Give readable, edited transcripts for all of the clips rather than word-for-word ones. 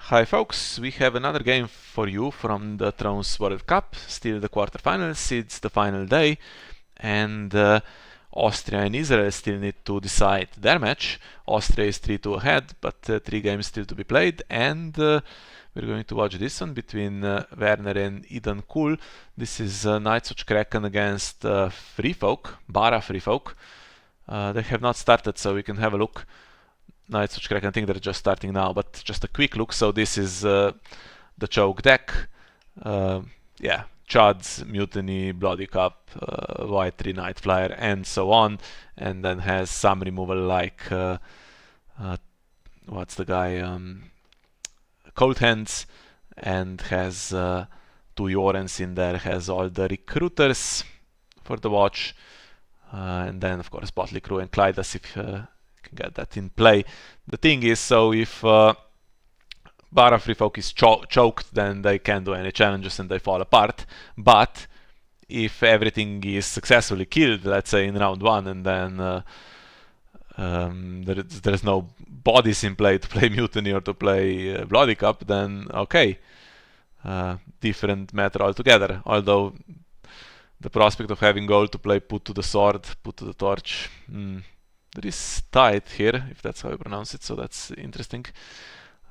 Hi folks, we have another game for you from the Thrones World Cup, still the quarterfinals, it's the final day, and Austria and Israel still need to decide their match. Austria is 3-2 ahead, but 3 games still to be played, and we're going to watch this one between Werner and idan-cool. This is Knights of Kraken against Free Folk, Bara Free Folk. They have not started, so we can have a look. Knights of Kraken, I think they're just starting now, but just a quick look. So this is the choke deck. Yeah, Chad's, Mutiny, Bloody Cup, White 3 Night Flyer, and so on. And then has some removal like, what's the guy? Cold Hands, and has 2 Yorens in there, has all the recruiters for the watch. And then, of course, Botley Crew and Clydas if can get that in play. The thing is, so if Bara Free Folk is choked, then they can't do any challenges and they fall apart. But if everything is successfully killed, let's say in round 1, and then there's no bodies in play to play Mutiny or to play Bloody Cup, then okay, different matter altogether. Although the prospect of having gold to play Put to the Sword, Put to the Torch, there is tight here, if that's how you pronounce it, so that's interesting.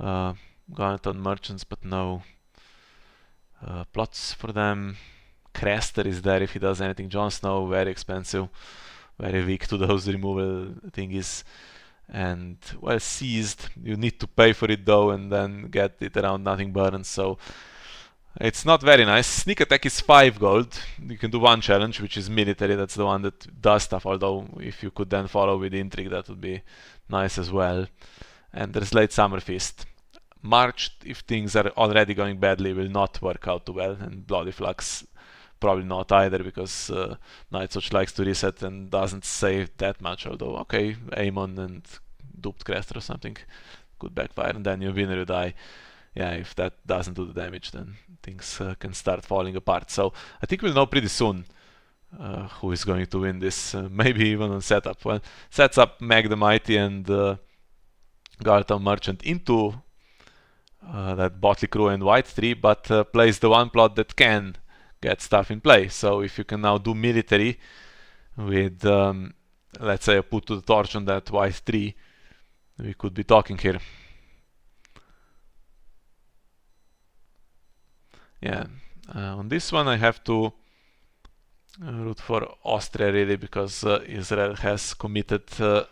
Garnet on Merchants, but no plots for them. Crester is there if he does anything. Jon Snow, very expensive, very weak to those removal thingies. And, well, Seized, you need to pay for it though, and then get it around Nothing Burns, so it's not very nice. Sneak attack is 5 gold. You can do 1 challenge, which is military. That's the one that does stuff. Although, if you could then follow with Intrigue, that would be nice as well. And there's Late Summer Feast. March, if things are already going badly, will not work out too well. And Bloody Flux, probably not either, because Nightwatch likes to reset and doesn't save that much. Although, okay, Aemon and Duped Crester or something could backfire, and then your winner, you die. Yeah, if that doesn't do the damage, then things can start falling apart. So I think we'll know pretty soon who is going to win this, maybe even on setup. Well, sets up Meg the Mighty and Garton Merchant into that Botley Crew and White 3, but plays the one plot that can get stuff in play. So if you can now do military with, let's say, a Put to the Torch on that White 3, we could be talking here. Yeah, on this one I have to root for Austria really, because Israel has committed a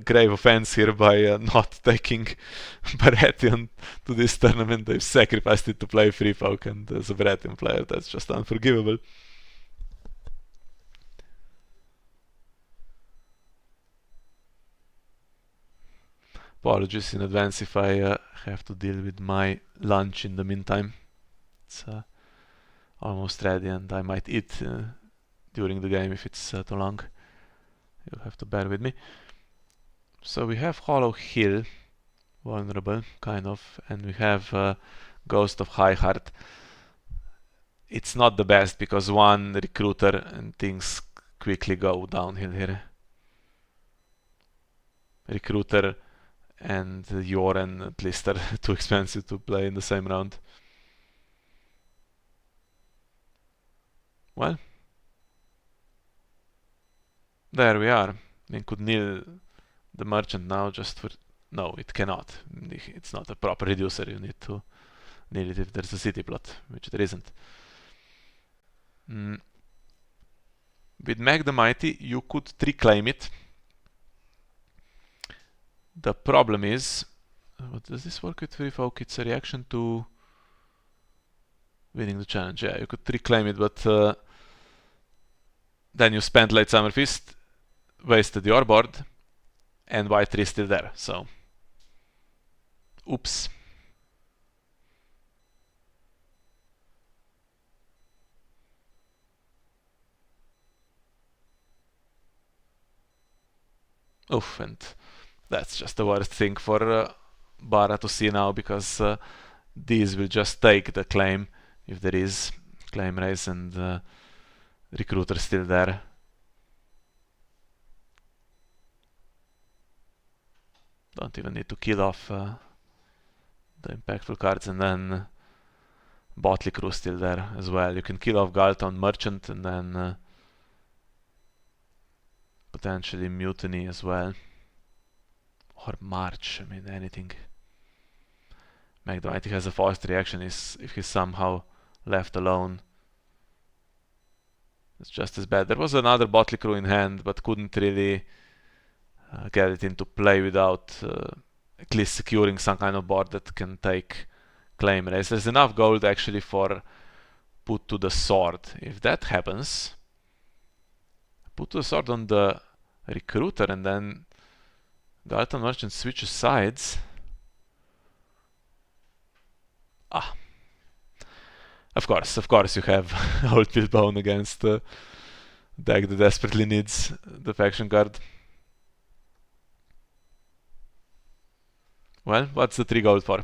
grave offense here by not taking Baratheon to this tournament. They've sacrificed it to play Free Folk, and as a Baratheon player that's just unforgivable. Apologies in advance if I have to deal with my lunch in the meantime. It's almost ready, and I might eat during the game if it's too long. You'll have to bear with me. So we have Hollow Hill, vulnerable, kind of, and we have Ghost of High Heart. It's not the best, because 1 recruiter and things quickly go downhill here. Recruiter and Yoren at least are too expensive to play in the same round. Well, there we are. We could kneel the merchant now just for... No, it cannot. It's not a proper reducer. You need to kneel it if there's a city plot, which there isn't. With Meg the Mighty, you could 3-claim it. The problem is... What does this work with Free Folk? It's a reaction to winning the challenge. Yeah, you could 3-claim it, but then you spent Late Summer Feast, wasted your board, and White 3 is still there, so oops. Oof, and that's just the worst thing for Bara to see now, because these will just take the claim if there is claim raise, and recruiter still there. Don't even need to kill off the impactful cards, and then Botley Crew still there as well. You can kill off Galton Merchant and then potentially Mutiny as well. Or March, I mean anything. Meg the Mighty has a fast reaction if he's somehow left alone. It's just as bad. There was another Botley Crew in hand, but couldn't really get it into play without at least securing some kind of board that can take claim race. There's enough gold actually for put to the sword. If that happens, put to the sword on the recruiter and then Galton Merchant switches sides. Ah. Of course you have Old Bone against the deck that desperately needs the faction card. Well, what's the 3 gold for?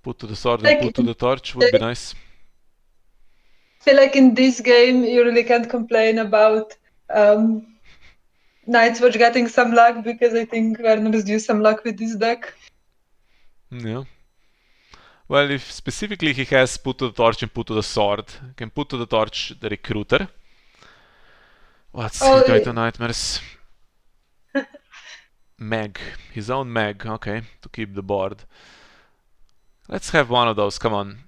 Put to the sword and put to the torch would be nice. I feel like in this game you really can't complain about Night's Watch getting some luck, because I think Werner is due some luck with this deck. Yeah. Well, if specifically he has put to the torch and put to the sword, he can put to the torch the recruiter. What's he going to nightmares? Meg. His own Meg, okay, to keep the board. Let's have one of those, come on.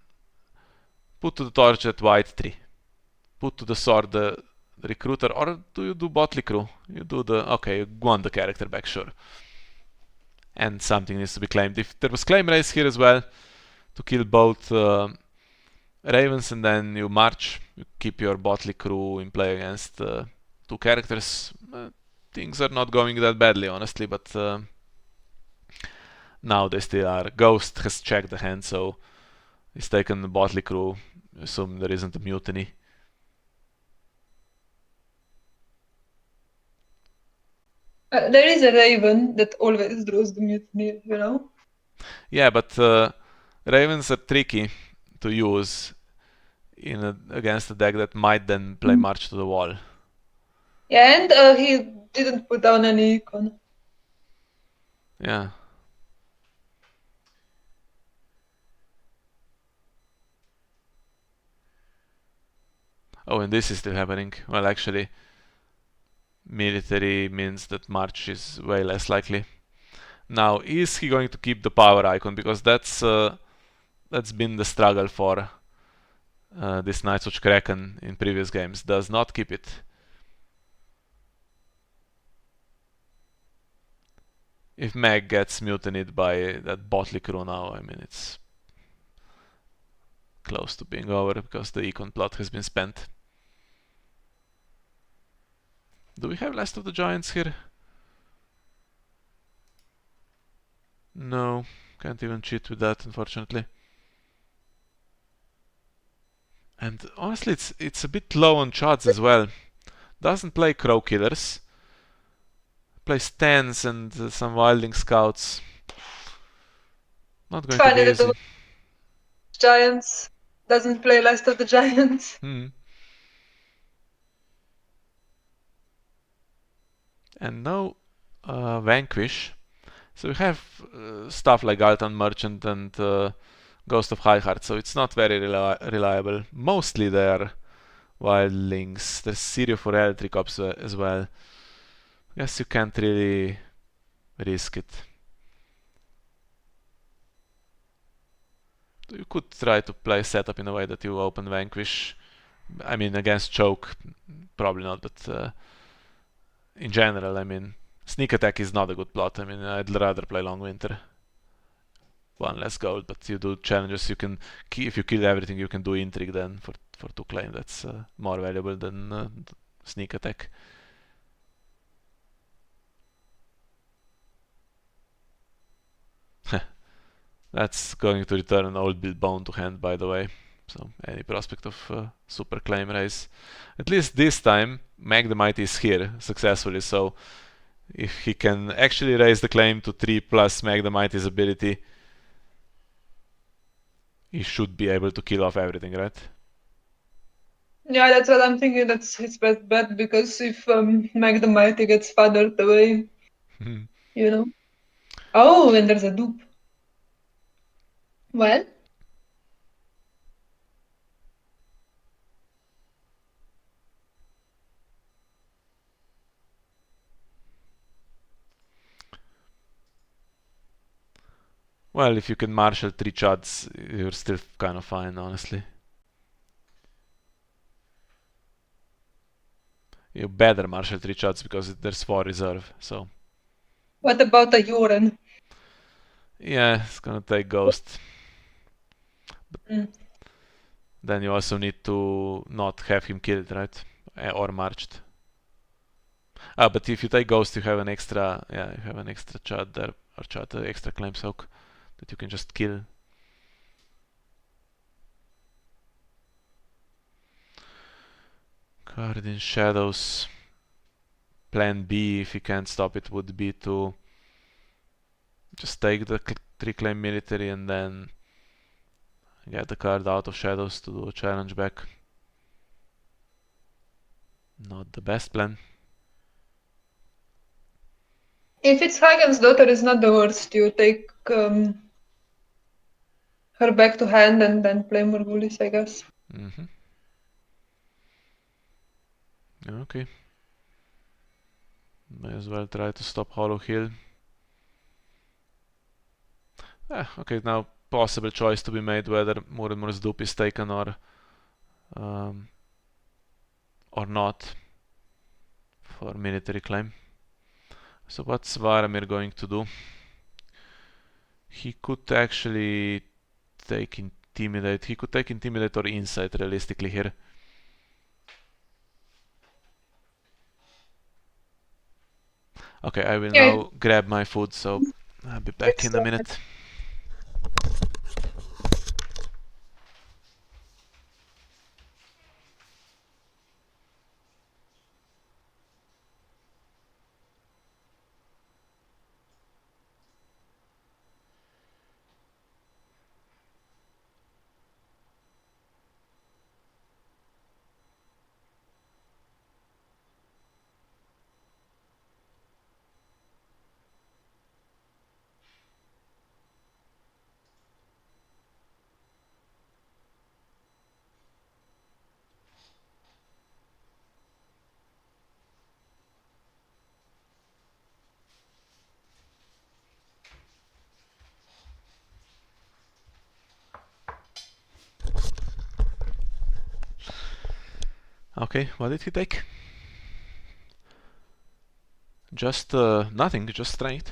Put to the torch at white 3. Put to the sword the recruiter, or do you do Botley Crew? You do the... okay, you want the character back, sure. And something needs to be claimed. If there was claim race here as well, to kill both ravens, and then you march, you keep your Botley Crew in play against 2 characters. Things are not going that badly, honestly, but now they still are. Ghost has checked the hand, so he's taken the Botley Crew. Assume there isn't a mutiny. There is a raven that always draws the mutiny, you know? Yeah, but ravens are tricky to use against a deck that might then play March to the Wall. Yeah, and he didn't put down any icon. Yeah. Oh, and this is still happening. Well, actually, military means that March is way less likely. Now, is he going to keep the power icon? Because that's been the struggle for this Night's Watch Kraken in previous games. Does not keep it. If Meg gets mutinied by that Botley Crew now, I mean, it's close to being over because the econ plot has been spent. Do we have Last of the Giants here? No, can't even cheat with that, unfortunately. And honestly, it's a bit low on charts as well. Doesn't play Crow Killers. Plays Tens and some Wildling Scouts. Not going to be Funny that easy. the Giants doesn't play Last of the Giants. And no Vanquish. So we have stuff like Galton Merchant and Ghost of Highheart, so it's not very reliable. Mostly they're Wildlings. There's Sirio for Electric Ops as well. Guess you can't really risk it. You could try to play setup in a way that you open Vanquish. I mean, against Choke, probably not, but in general, I mean, Sneak Attack is not a good plot. I mean, I'd rather play Long Winter. 1 less gold, but you do challenges. You can, if you kill everything, you can do Intrigue then for 2 claim. That's more valuable than Sneak Attack. That's going to return an Old Build Bone to hand, by the way. So any prospect of super claim raise. At least this time, Meg the Mighty is here successfully, so if he can actually raise the claim to 3 plus Meg the Mighty's ability, he should be able to kill off everything, right? Yeah, that's what I'm thinking. That's his best bet because if Meg the Mighty gets fathered away, you know. Oh, and there's a dupe. Well, Well, if you can marshal 3 shots, you're still kind of fine, honestly. You better marshal 3 shots because there's 4 reserve, so. what about a Yoren? Yeah, it's gonna take Ghost. Mm. Then you also need to not have him killed, right? Or marched. But if you take Ghost, you have an extra, yeah, you have an extra shot there, or shot, extra claim soak that you can just kill. Card in Shadows. Plan B, if you can't stop it, would be to just take the 3 claim military and then get the card out of Shadows to do a challenge back. Not the best plan. If it's Hagen's daughter, it's not the worst. You take her back to hand and then play Morgulis, I guess. Mm-hmm. Okay. May as well try to stop Hollow Hill. Okay, now possible choice to be made whether Murimur's dupe is taken um, or not for military claim. So what's Varamir going to do? He could actually take Intimidate. He could take Intimidate or Insight realistically here. Okay, I will Yeah, now grab my food, so I'll be back it's in a minute. Okay, what did he take? Just nothing, just strength.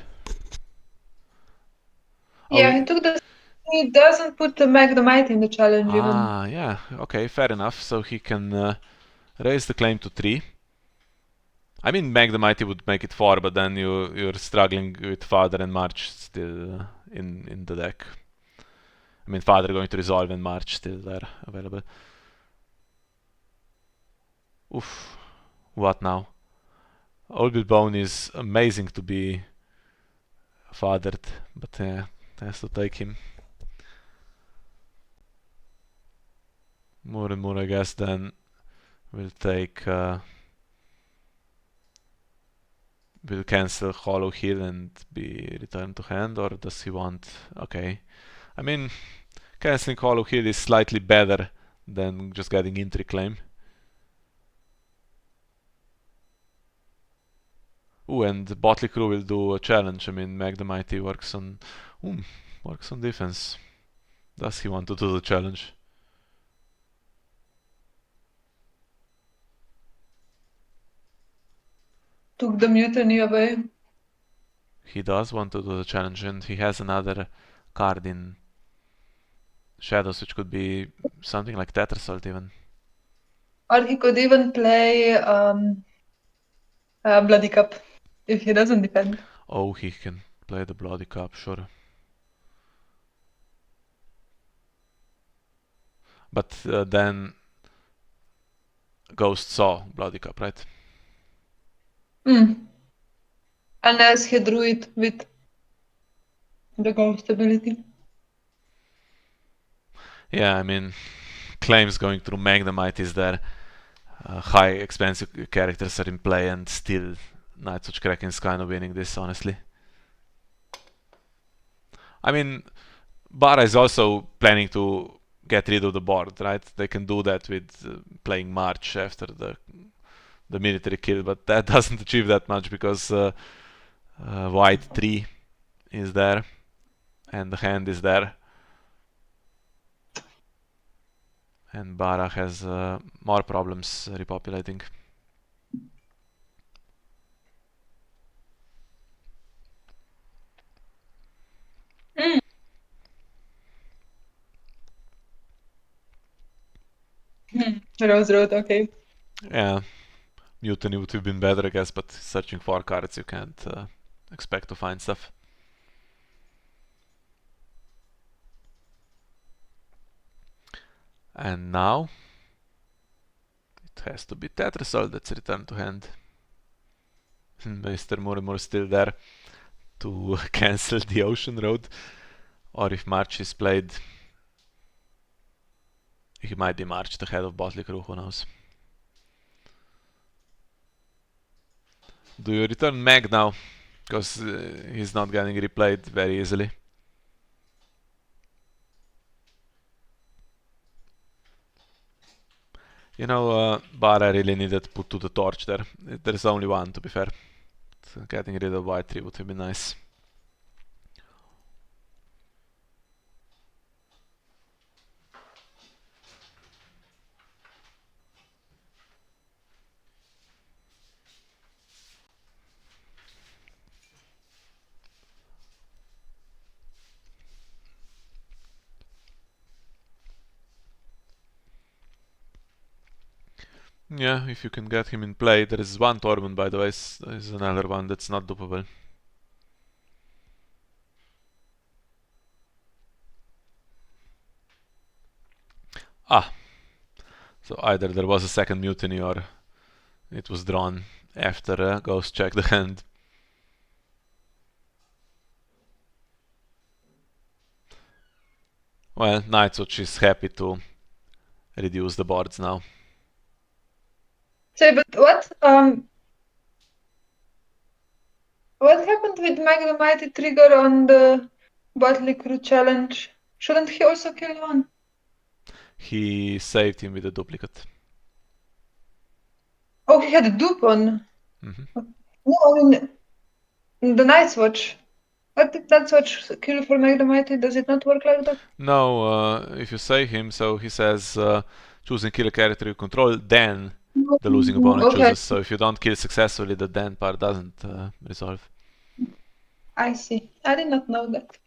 Oh, yeah, he took the. He doesn't put the Meg the Mighty in the challenge even. yeah, okay, fair enough. So he can raise the claim to 3. I mean, Meg the Mighty would make it 4, but then you're struggling with Father and March still in the deck. I mean, Father going to resolve and March still there available. Oof, what now? Old Bone is amazing to be fathered, but has to take him. More and more, I guess, then will take. Will cancel Hollow Hill and be returned to hand, or does he want. Okay. I mean, canceling Hollow Hill is slightly better than just getting Intri Claim. Ooh, and Botley Crew will do a challenge. I mean, Mag the Mighty works on defense. Does he want to do the challenge? Took the mutiny away. He does want to do the challenge, and he has another card in Shadows, which could be something like Tetherassault even. Or he could even play Bloody Cup if he doesn't defend. Oh, he can play the Bloody Cup, sure. But then Ghost saw Bloody Cup, right? Unless he drew it with the ghost ability. Yeah, I mean, claims going through Magnemite is there. high expensive characters are in play, and still Knights of Kraken is kind of winning this, honestly. I mean, Bara is also planning to get rid of the board, right? They can do that with playing March after the military kill, but that doesn't achieve that much because white 3 is there and the hand is there, and Bara has more problems repopulating. Rose Road, okay. Yeah, Mutiny would have been better, I guess, but searching for cards you can't expect to find stuff. And now it has to be Tetrisol that's returned to hand. Mr. Murimur still there to cancel the Ocean Road, or if March is played, he might be marched ahead of Botley Crew, who knows. Do you return Meg now? Because he's not getting replayed very easily. You know, Bara really needed to put to the torch there. There's only one, to be fair. Getting rid of white 3 would have been nice. Yeah, if you can get him in play. There is one Tormund, by the way, is another one that's not dupable. Ah, so either there was a second mutiny or it was drawn after Ghost checked the hand. Well, Nightwatch is happy to reduce the boards now. Say, but what happened with Magnum Mighty trigger on the Botley Crew challenge? Shouldn't he also kill one? He saved him with a duplicate. Oh, he had a dupe on. Mm-hmm. No, I mean, the Night's Watch. What did Night's Watch kill for Magnum Mighty? Does it not work like that? No, if you save him, so he says choose and kill a character you control, then the losing opponent Okay, chooses. So if you don't kill successfully, the then part doesn't resolve. I see. I did not know that.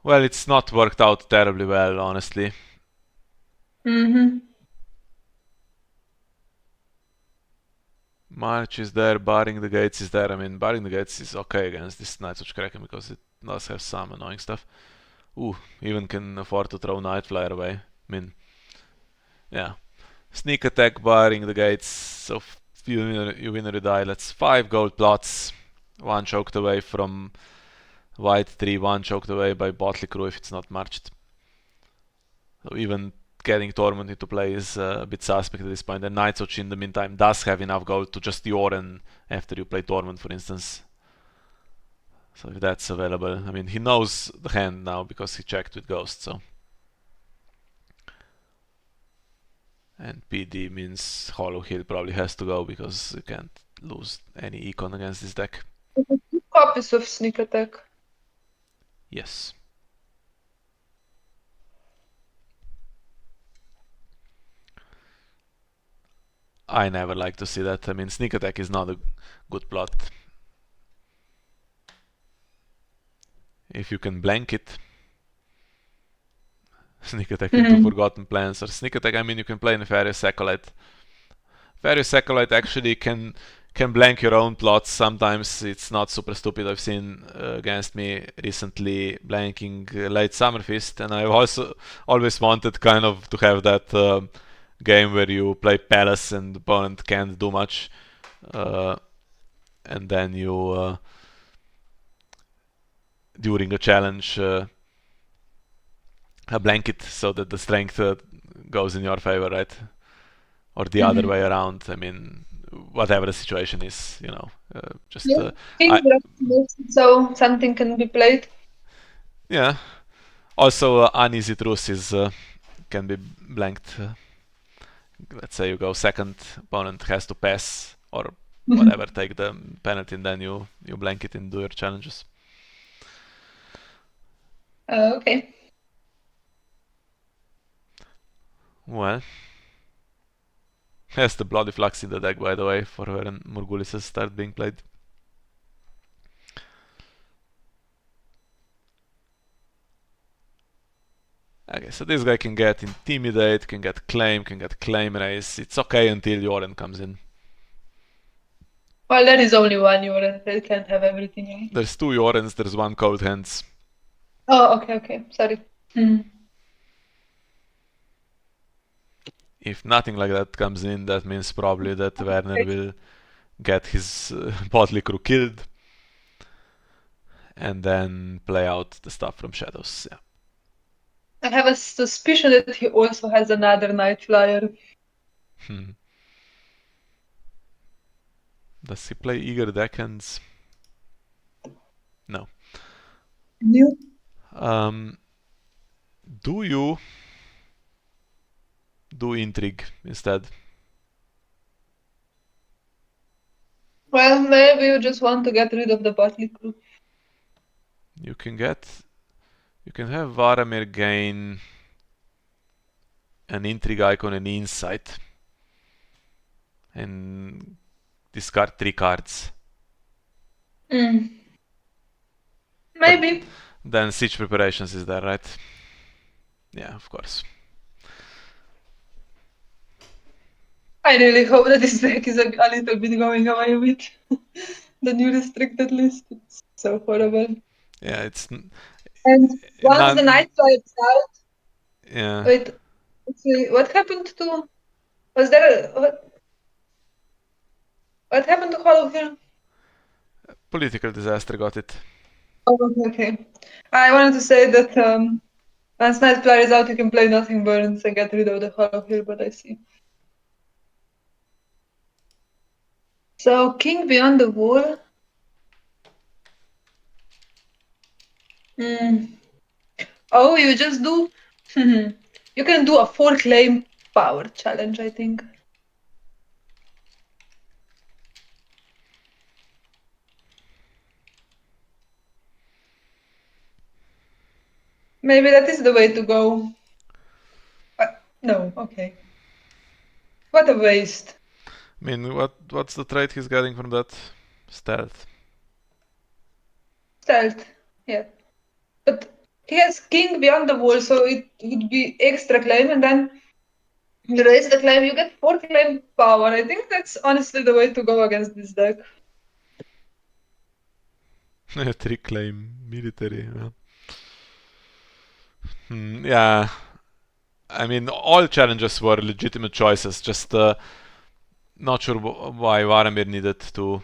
Well, it's not worked out terribly well, honestly. Mm-hmm. March is there, Barring the Gates is there. I mean, Barring the Gates is okay against this Knights of Kraken because it does have some annoying stuff. Ooh, even can afford to throw Night Flyer away. I mean, yeah. Sneak attack, Barring the Gates. So you win or you die. That's 5 gold plots. One choked away from white 3, one choked away by Botley Crew if it's not marched. So even getting Tormund into play is a bit suspect at this point. And Nightwatch in the meantime does have enough gold to just Yoren after you play Tormund, for instance. So if that's available, I mean, he knows the hand now because he checked with Ghost, so. And PD means Hollow Hill probably has to go because you can't lose any econ against this deck. 2 copies of Sneak Attack. Yes. I never like to see that. I mean, Sneak Attack is not a good plot. If you can blank it, Sneak Attack into Forgotten Plans, or Sneak Attack, I mean, you can play Nefarious Acolyte. Nefarious Acolyte actually can blank your own plots. Sometimes it's not super stupid. I've seen against me recently blanking Late Summer Feast, and I've also always wanted kind of to have that game where you play Palace and the opponent can't do much, and then you during a challenge a blanket so that the strength goes in your favor, right? or the other way around. I mean, whatever the situation is, just Yeah. King makes it so something can be played. yeah. Also, uneasy truce is can be blanked. Let's say you go second, opponent has to pass or whatever, take the penalty, and then you blank it and do your challenges. Okay. Well, has the Bloody Flux in the deck, by the way, for when Morgulis start being played. Okay, so this guy can get Intimidate, can get Claim Race. It's okay until Yoren comes in. Well, there is only one Yoren. They can't have everything, right? There's two Yorens, there's one Cold Hands. Oh, okay. Sorry. If nothing like that comes in, that means probably that Werner will get his Motley Crew killed and then play out the stuff from Shadows. Yeah. I have a suspicion that he also has another Night Flyer. Does he play Eager Deckhands? No. New? Do you do Intrigue instead? Well, maybe you just want to get rid of the Motley Crew. You can have Varamir gain an Intrigue icon and Insight and discard 3 cards. Maybe. But then Siege Preparations is there, right? Yeah, of course. I really hope that this deck is a little bit going away with the new restricted list. It's so horrible. Yeah, it's. And once the Night Flyer is out, yeah. wait, what happened to? Was there what happened to Hollow Hill? Political disaster got it. Oh, okay. I wanted to say that once Night Flyer is out, you can play Nothing Burns and get rid of the Hollow Hill, but I see. So King Beyond the Wall. Oh, you just do. You can do a 4-claim power challenge, I think. Maybe that is the way to go. No, okay. What a waste. I mean, what's the trait he's getting from that? Stealth. Stealth, yeah. But he has King Beyond the Wall, so it would be extra claim, and then you raise the claim, you get 4-claim power. I think that's honestly the way to go against this deck. 3-claim military. Yeah. I mean, all challenges were legitimate choices. Just not sure why Varamir needed to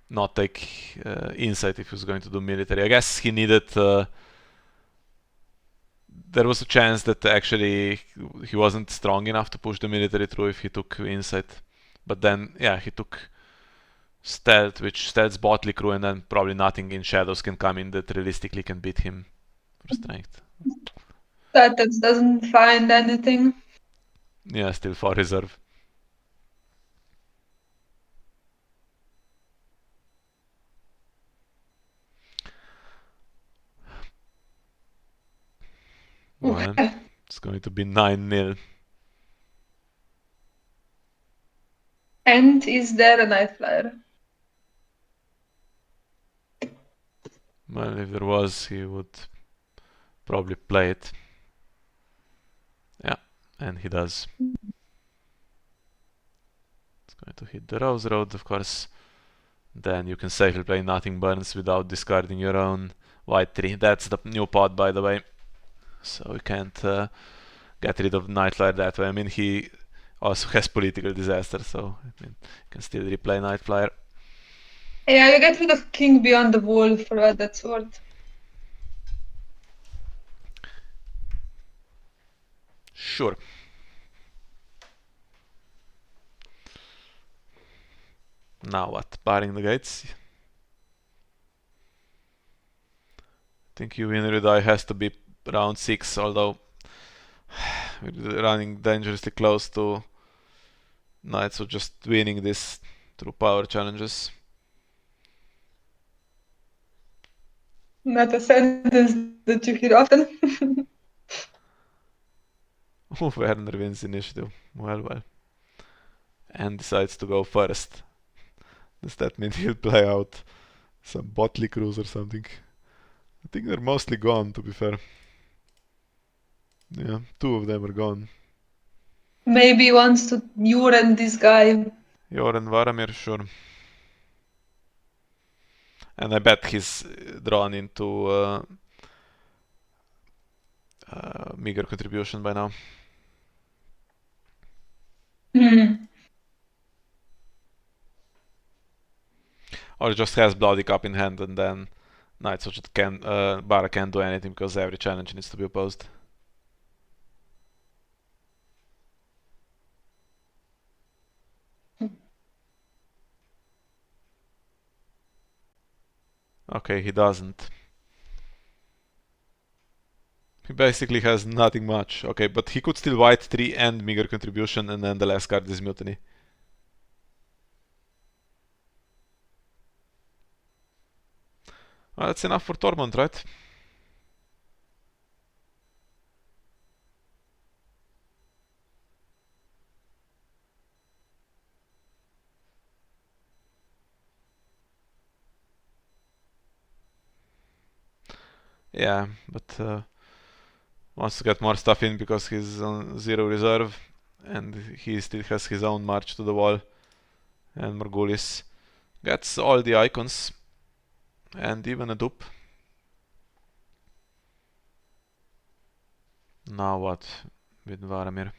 not take Insight if he was going to do military. I guess he needed. There was a chance that actually he wasn't strong enough to push the military through if he took Insight. But then, yeah, he took Stealth, which stealths Motley Crew, and then probably nothing in Shadows can come in that realistically can beat him for strength. That doesn't find anything. Yeah, still 4 reserve. Well, it's going to be 9-0. And is there a Night Flyer? Well, if there was, he would probably play it. Yeah, and he does. It's going to hit the Rose Road, of course. Then you can safely play Nothing Burns without discarding your own white 3. That's the new pod, by the way. So you can't get rid of Night Flyer that way. I mean, he also has Political Disaster, so I mean, you can still replay Night Flyer. Yeah, you get rid of King Beyond the Wall for what that's worth. Sure. Now what? Barring the gates. I think you win or die has to be round 6, although we're running dangerously close to knights who just winning this through power challenges. Not a sentence that you hear often. Werner wins initiative. Well. And decides to go first. Does that mean he'll play out some Botley crews or something? I think they're mostly gone, to be fair. Yeah, 2 of them are gone. Maybe he wants to urine this guy. Joran Varamir, sure. And I bet he's drawn into meager contribution by now. Or just has Bloody Cup in hand and then Knights Bara can't do anything because every challenge needs to be opposed. Okay, he doesn't. He basically has nothing much. Okay, but he could still white 3 and meager contribution, and then the last card is Mutiny. Well, that's enough for Tormund, right? Yeah, but wants to get more stuff in because he's on 0 reserve, and he still has his own march to the wall. And Morgulis gets all the icons, and even a dupe. Now what with Varamir?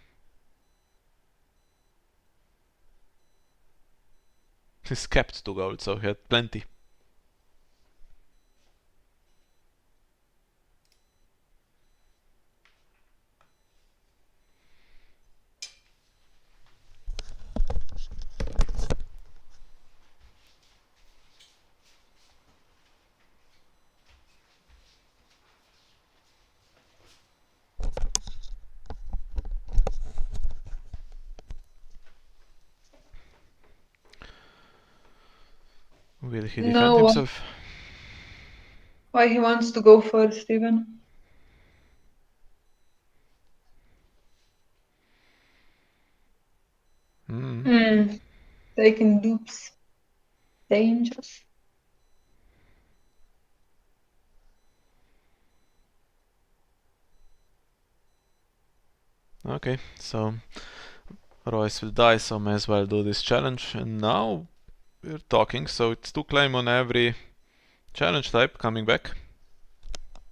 He's kept 2 gold, so he had plenty. Will he defend No. himself? Why he wants to go first, even? Taking dupes. Dangerous. Okay, so Royce will die, so may as well do this challenge. And now we're talking, so it's 2 claim on every challenge type coming back.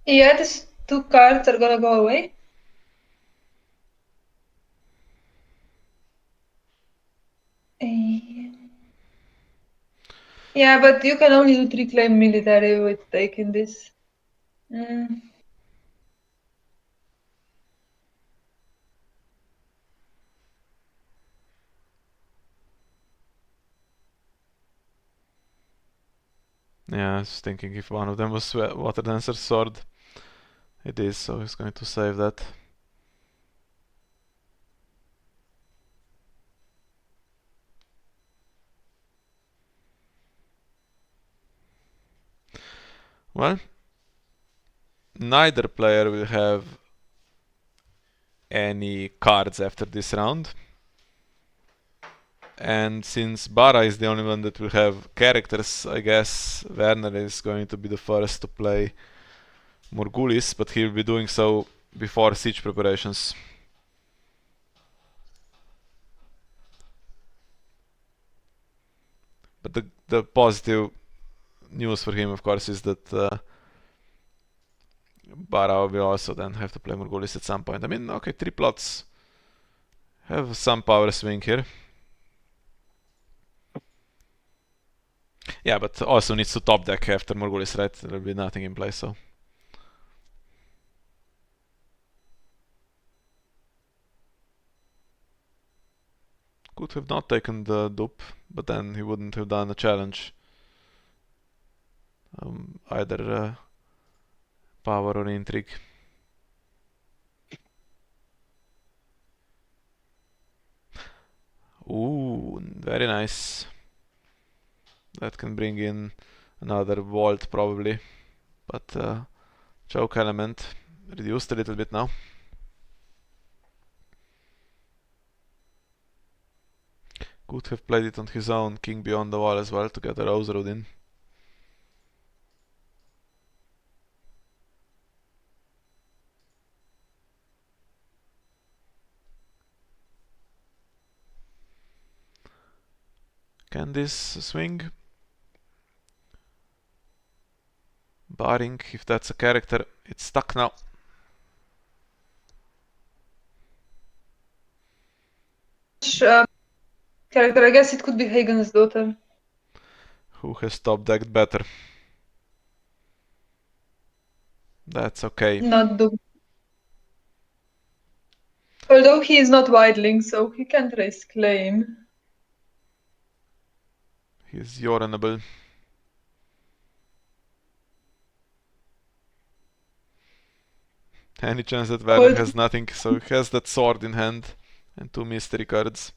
Yeah, these 2 cards are gonna go away. Yeah, but you can only do 3 claim military with taking this. Yeah, I was thinking if one of them was Water Dancer's sword. It is, so he's going to save that. Well, neither player will have any cards after this round. And since Bara is the only one that will have characters, I guess Werner is going to be the first to play Morgulis, but he'll be doing so before siege preparations. But the positive news for him, of course, is that Bara will also then have to play Morgulis at some point. I mean, okay, 3 plots have some power swing here. Yeah, but also needs to top deck after Morgulis, right? There'll be nothing in play, so. could have not taken the dupe, but then he wouldn't have done a challenge. Either power or intrigue. Ooh, very nice. That can bring in another vault probably, but choke element reduced a little bit now. Could have played it on his own, king beyond the wall as well to get a rose road in. Can this swing? Barring, if that's a character, it's stuck now. Character, I guess it could be Hagen's daughter. Who has top decked better? That's okay. Not the. Although he is not wildling, so he can't raise claim. He's Yoranable. Any chance that Werner has nothing, so he has that sword in hand and 2 mystery cards.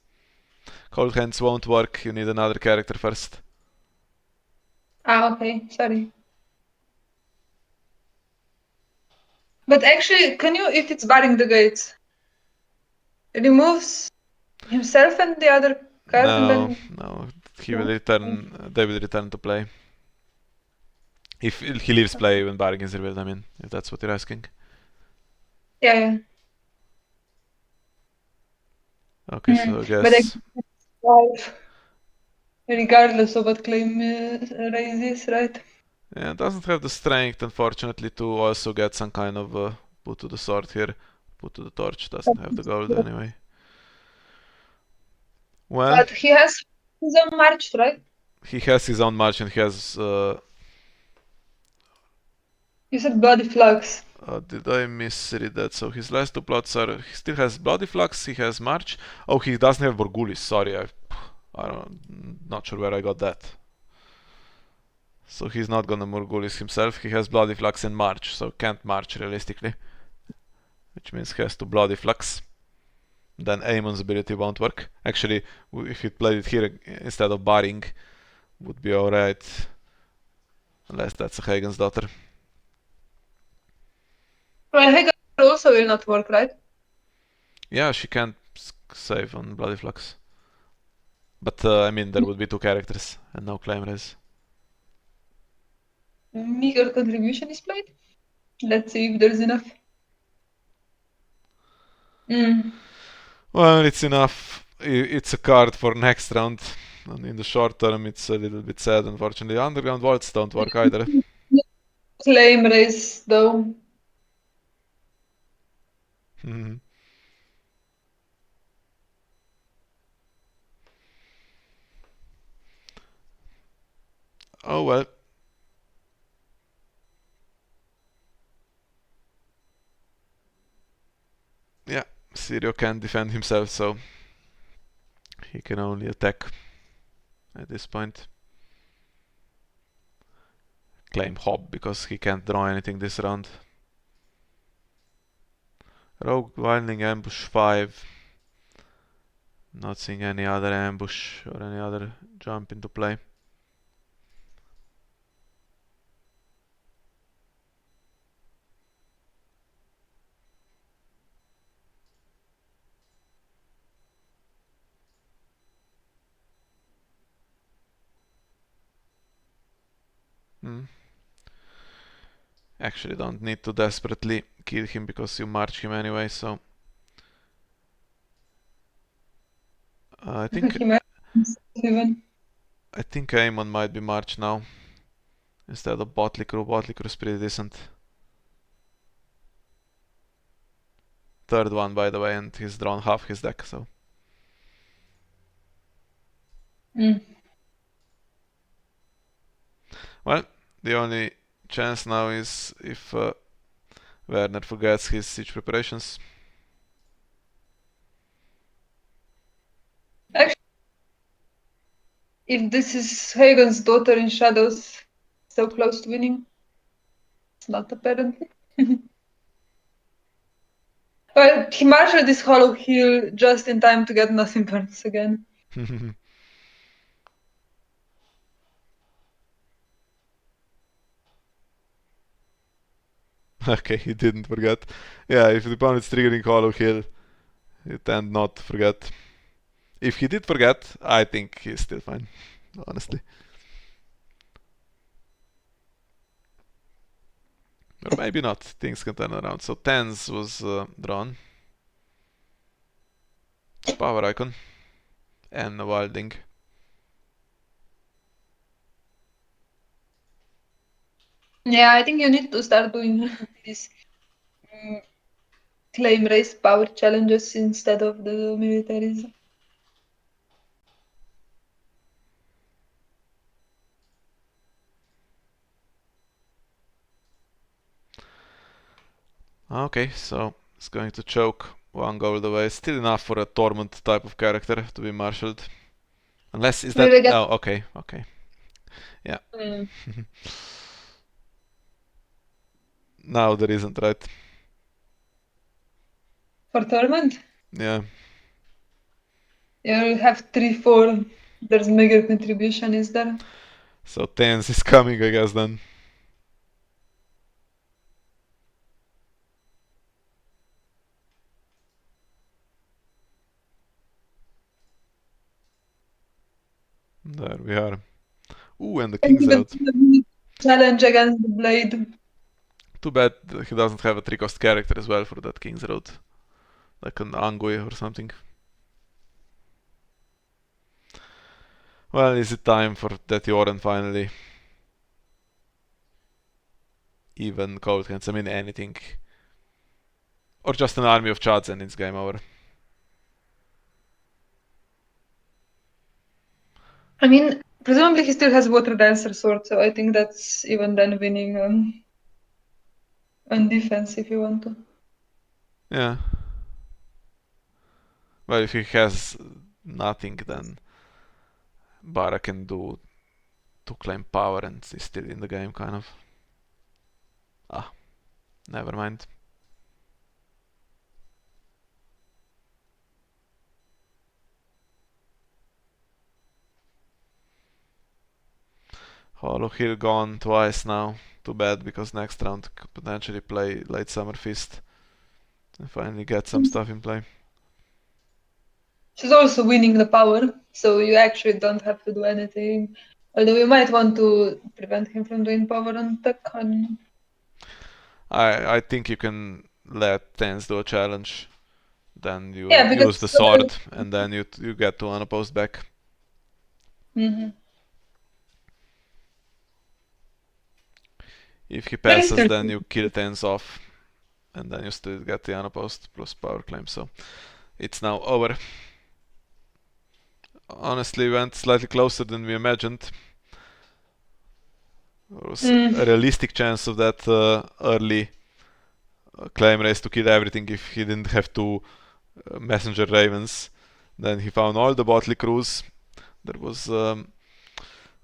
Cold hands won't work, you need another character first. Okay, sorry. But actually, can you, if it's barring the gates, removes himself and the other card and then... No, he will return, they will return to play. If he leaves play when barring is revealed, I mean, if that's what you're asking. Yeah. Okay, so I But guess... regardless of what claim raises, right? Yeah, it doesn't have the strength, unfortunately, to also get some kind of put to the sword here. Put to the torch, doesn't have the gold anyway. Well, But he has his own march, right? he has his own march and he has... You said bloody flux. did I misread that? So his last 2 plots are... He still has Bloody Flux, he has March. Oh, he doesn't have Borgulis, sorry. I don't... Not sure where I got that. So he's not gonna Morgulis himself. He has Bloody Flux and March, so can't March realistically. Which means he has to Bloody Flux. Then Aemon's ability won't work. Actually, if he played it here instead of barring, would be alright. Unless that's a Hagen's daughter. Well, Hagen also will not work, right? Yeah, she can't save on Bloody Flux. But I mean, there would be 2 characters and no claim raise. Meager contribution is played. Let's see if there's enough. Well, it's enough. It's a card for next round. And in the short term, it's a little bit sad, unfortunately. Underground vaults don't work either. Claim raise, though. Oh well. Yeah, Sirio can't defend himself, so he can only attack at this point. Claim Hob because he can't draw anything this round. Rogue Wildling Ambush 5. Not seeing any other ambush or any other jump into play. Actually don't need to desperately kill him because you march him anyway, so... I think Aemon might be marched now. Instead of Botley Crew. Botley Crew is pretty decent. Third one, by the way, and he's drawn half his deck, so... Well, the only chance now is if Werner forgets his siege preparations. Actually, if this is Hagen's daughter in Shadows, so close to winning. It's not apparently. Well, he marshaled this Hollow Hill just in time to get nothing burns again. Okay, he didn't forget. Yeah, if the opponent's triggering Hollow Hill, you tend not to forget. If he did forget, I think he's still fine, honestly. Or maybe not, things can turn around. So tens was drawn. Power icon. And a wilding. Yeah, I think you need to start doing these mm, claim race power challenges instead of the militaries. Okay, so it's going to choke one gold away. Still enough for a Torment type of character to be marshaled. Unless, is that... Will we get Oh, okay, okay. Yeah. Now there isn't, right? for Torment? Yeah. You have 3-4. There's mega contribution, is there? So tens is coming, I guess, then. There we are. Ooh, and the And king's even out. challenge against the blade. Too bad he doesn't have a 3-cost character as well for that king's road. Like an Angui or something. Well, is it time for that Yoren finally? Even cold hands, I mean anything. Or just an army of Chads and it's game over. I mean, presumably he still has Water Dancer Sword, so I think that's even then winning on defense if you want to. Yeah. Well, if he has nothing, then Bara can do to claim power and is still in the game, kind of. Ah, never mind. Hollow Hill gone twice now. Too bad, because next round could potentially play Late Summer Fist and finally get some stuff in play. She's also winning the power, so you actually don't have to do anything. Although you might want to prevent him from doing power on the con. I think you can let Tens do a challenge, then you Yeah, use because the sword, and then you get to unopposed back. Mhm. If he But it's passes, still then you kill Tens off, and then you still get the unopposed plus power claim. So it's now over. Honestly, went slightly closer than we imagined. There was a realistic chance of that early claim race to kill everything if he didn't have two messenger ravens. Then he found all the Botley crews. There was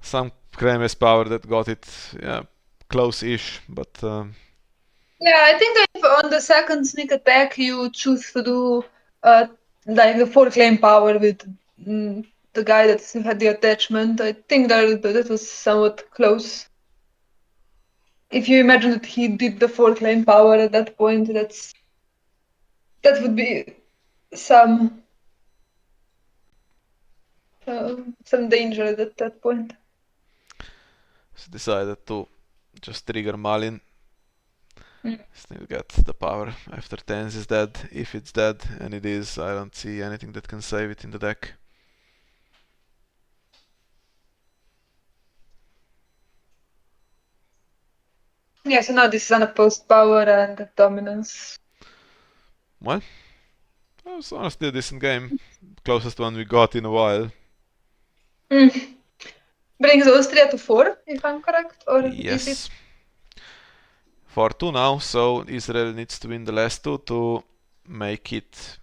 some claim race power that got it, yeah, close-ish, but Yeah, I think if on the second sneak attack you choose to do like the 4 claim power with the guy that had the attachment, I think that was somewhat close. If you imagine that he did the 4 claim power at that point, that would be some some danger at that point. decided to just trigger Malin. Mm. Still get the power after Tens is dead. If it's dead, and it is, I don't see anything that can save it in the deck. Yeah, so now this is unopposed power and dominance. Well, that was honestly a decent game. Closest one we got in a while. Mm. Brings Austria to 4, if I'm correct, or is it? Yes. 4-2 now, so Israel needs to win the last two to make it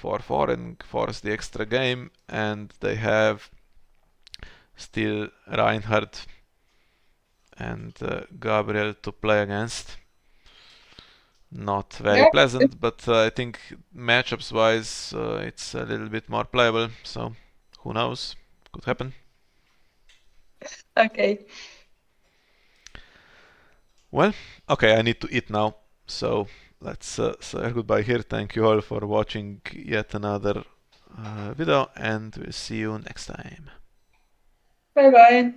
4-4 and force the extra game, and they have still Reinhardt and Gabriel to play against. Not very Yeah. pleasant, but I think matchups wise it's a little bit more playable, so who knows? Could happen. Okay. Well, okay, I need to eat now, so let's say goodbye here. Thank you all for watching yet another video, and we'll see you next time. Bye bye.